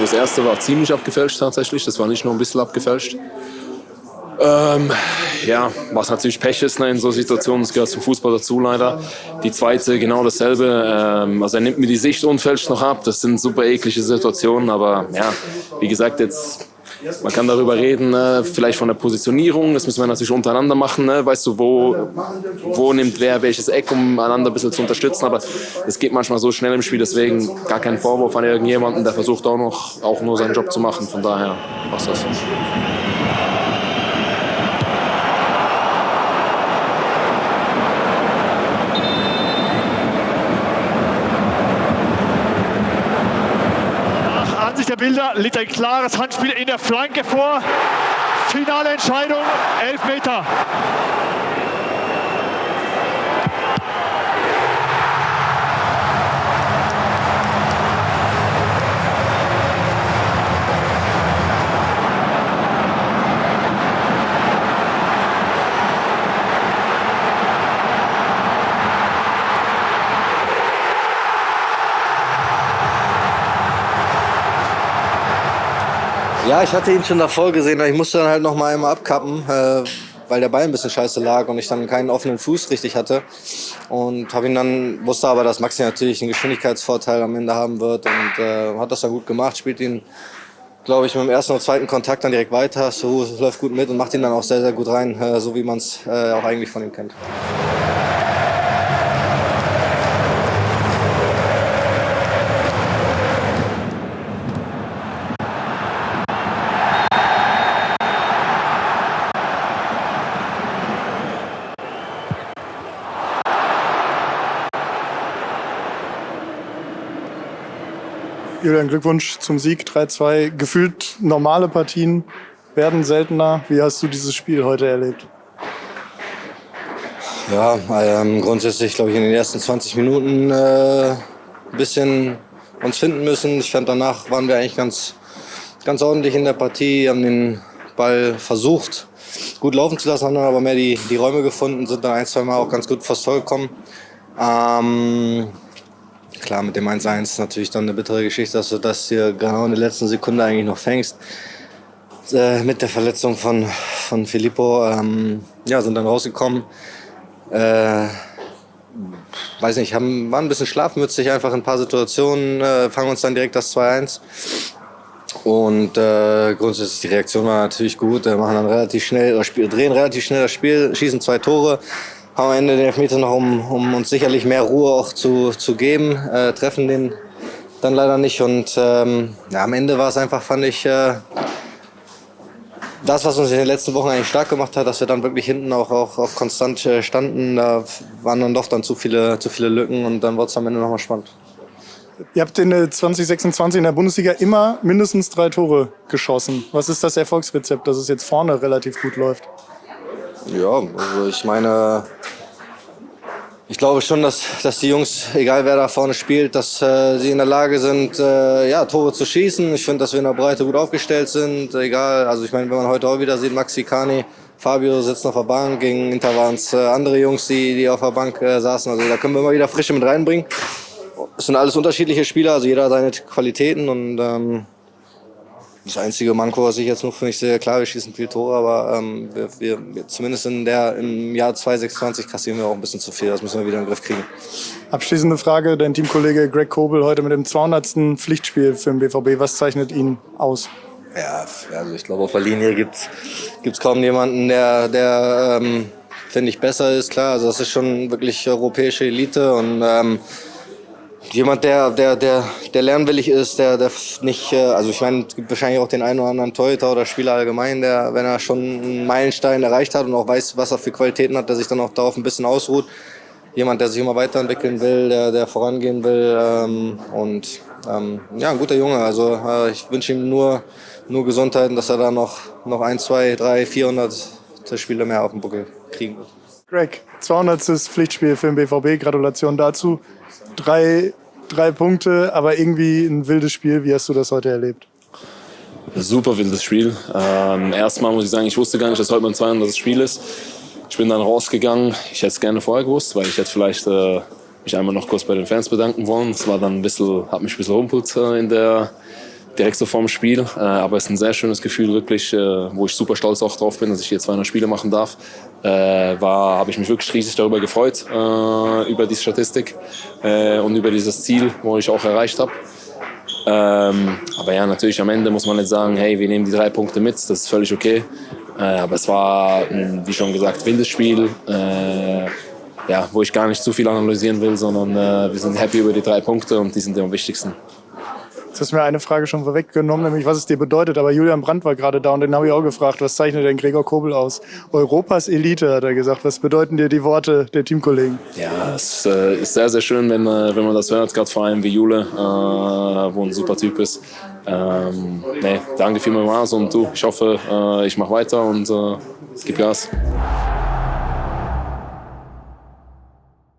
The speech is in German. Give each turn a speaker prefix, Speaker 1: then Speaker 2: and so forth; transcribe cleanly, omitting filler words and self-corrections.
Speaker 1: das erste war ziemlich abgefälscht tatsächlich. Das war nicht nur ein bisschen abgefälscht. Ja, was natürlich Pech ist, ne, in so Situationen, das gehört zum Fußball dazu leider. Die zweite genau dasselbe, also er nimmt mir die Sicht unfälscht noch ab, das sind super eklige Situationen, aber ja, wie gesagt, jetzt, man kann darüber reden, vielleicht von der Positionierung, das müssen wir natürlich untereinander machen, ne? Weißt du, wo nimmt wer welches Eck, um einander ein bisschen zu unterstützen, aber es geht manchmal so schnell im Spiel, deswegen gar kein Vorwurf an irgendjemanden, der versucht auch nur seinen Job zu machen, von daher passt das.
Speaker 2: Der Bilder liegt ein klares Handspiel in der Flanke vor. Finale Entscheidung, 11 Meter.
Speaker 3: Ja, ich hatte ihn schon davor gesehen, aber ich musste dann halt noch mal einmal abkappen, weil der Ball ein bisschen scheiße lag und ich dann keinen offenen Fuß richtig hatte. Und wusste aber, dass Maxi natürlich einen Geschwindigkeitsvorteil am Ende haben wird und hat das dann gut gemacht, spielt ihn, glaube ich, mit dem ersten oder zweiten Kontakt dann direkt weiter, so läuft gut mit und macht ihn dann auch sehr, sehr gut rein, so wie man es auch eigentlich von ihm kennt.
Speaker 4: Julian, Glückwunsch zum Sieg 3-2. Gefühlt normale Partien werden seltener. Wie hast du dieses Spiel heute erlebt?
Speaker 3: Ja, grundsätzlich glaube ich in den ersten 20 Minuten ein bisschen uns finden müssen. Ich fand, danach waren wir eigentlich ganz ordentlich in der Partie, haben den Ball versucht gut laufen zu lassen, haben dann aber mehr die Räume gefunden, sind dann ein, zwei Mal auch ganz gut vors Tor gekommen. Klar, mit dem 1-1 ist natürlich dann eine bittere Geschichte, dass du das hier genau in der letzten Sekunde eigentlich noch fängst. Mit der Verletzung von Filippo, sind dann rausgekommen. Weiß nicht, waren ein bisschen schlafmützig einfach in ein paar Situationen, fangen uns dann direkt das 2-1. Und grundsätzlich die Reaktion war natürlich gut, machen dann drehen relativ schnell das Spiel, schießen 2 Tore. Haben am Ende den Elfmeter noch, um uns sicherlich mehr Ruhe auch zu geben, treffen den dann leider nicht. Und am Ende war es einfach, fand ich, das, was uns in den letzten Wochen eigentlich stark gemacht hat, dass wir dann wirklich hinten auch konstant standen. Da waren dann doch zu viele Lücken und dann wurde es am Ende nochmal spannend.
Speaker 4: Ihr habt in 2026 in der Bundesliga immer mindestens 3 Tore geschossen. Was ist das Erfolgsrezept, dass es jetzt vorne relativ gut läuft?
Speaker 3: Ja, also ich glaube schon, dass die Jungs, egal wer da vorne spielt, dass sie in der Lage sind, Tore zu schießen. Ich finde, dass wir in der Breite gut aufgestellt sind. Egal, also ich meine, wenn man heute auch wieder sieht, Maxi, Kani, Fabio sitzen auf der Bank, gegen Inter waren es andere Jungs, die auf der Bank saßen. Also da können wir immer wieder Frische mit reinbringen. Es sind alles unterschiedliche Spieler, also jeder hat seine Qualitäten und das einzige Manko, was ich jetzt noch finde, ich sehe, klar, wir schießen viel Tore, aber wir zumindest im Jahr 2026 kassieren wir auch ein bisschen zu viel. Das müssen wir wieder in den Griff kriegen.
Speaker 4: Abschließende Frage, dein Teamkollege Greg Kobel heute mit dem 200. Pflichtspiel für den BVB. Was zeichnet ihn aus?
Speaker 3: Ja, also ich glaube, auf der Linie gibt's kaum jemanden, der finde ich, besser ist. Klar, also das ist schon wirklich europäische Elite und jemand, der lernwillig ist, der nicht, also ich meine, es gibt wahrscheinlich auch den einen oder anderen Torhüter oder Spieler allgemein, der, wenn er schon einen Meilenstein erreicht hat und auch weiß, was er für Qualitäten hat, der sich dann auch darauf ein bisschen ausruht. Jemand, der sich immer weiterentwickeln will, der vorangehen will ein guter Junge. Also ich wünsche ihm nur Gesundheit und dass er da noch 1, 2, 3, 400 Spiele mehr auf den Buckel kriegen wird.
Speaker 4: Greg, 200. Pflichtspiel für den BVB, Gratulation dazu. 3 Punkte, aber irgendwie ein wildes Spiel. Wie hast du das heute erlebt?
Speaker 1: Super wildes Spiel. Erstmal muss ich sagen, ich wusste gar nicht, dass heute mein 200. Spiel ist. Ich bin dann rausgegangen. Ich hätte es gerne vorher gewusst, weil ich hätte vielleicht mich einmal noch kurz bei den Fans bedanken wollen. Das war dann hat mich ein bisschen rumpelt in der direkt so vorm Spiel, aber es ist ein sehr schönes Gefühl, wirklich, wo ich super stolz auch drauf bin, dass ich hier 200 Spiele machen darf. Habe ich mich wirklich riesig darüber gefreut, über die Statistik und über dieses Ziel, wo ich auch erreicht habe. Aber ja, natürlich am Ende muss man jetzt sagen, hey, wir nehmen die 3 Punkte mit, das ist völlig okay. Aber es war, wie schon gesagt, wildes Spiel, ja, wo ich gar nicht zu viel analysieren will, sondern wir sind happy über die 3 Punkte und die sind am wichtigsten.
Speaker 4: Jetzt hast du mir eine Frage schon vorweggenommen, nämlich was es dir bedeutet. Aber Julian Brandt war gerade da und den habe ich auch gefragt, was zeichnet denn Gregor Kobel aus? Europas Elite, hat er gesagt. Was bedeuten dir die Worte der Teamkollegen?
Speaker 1: Ja, es ist sehr, sehr schön, wenn man das hört, gerade vor allem wie Jule, wo ein super Typ ist. Nee, danke vielmals und du, ich hoffe, ich mache weiter und gib Gas.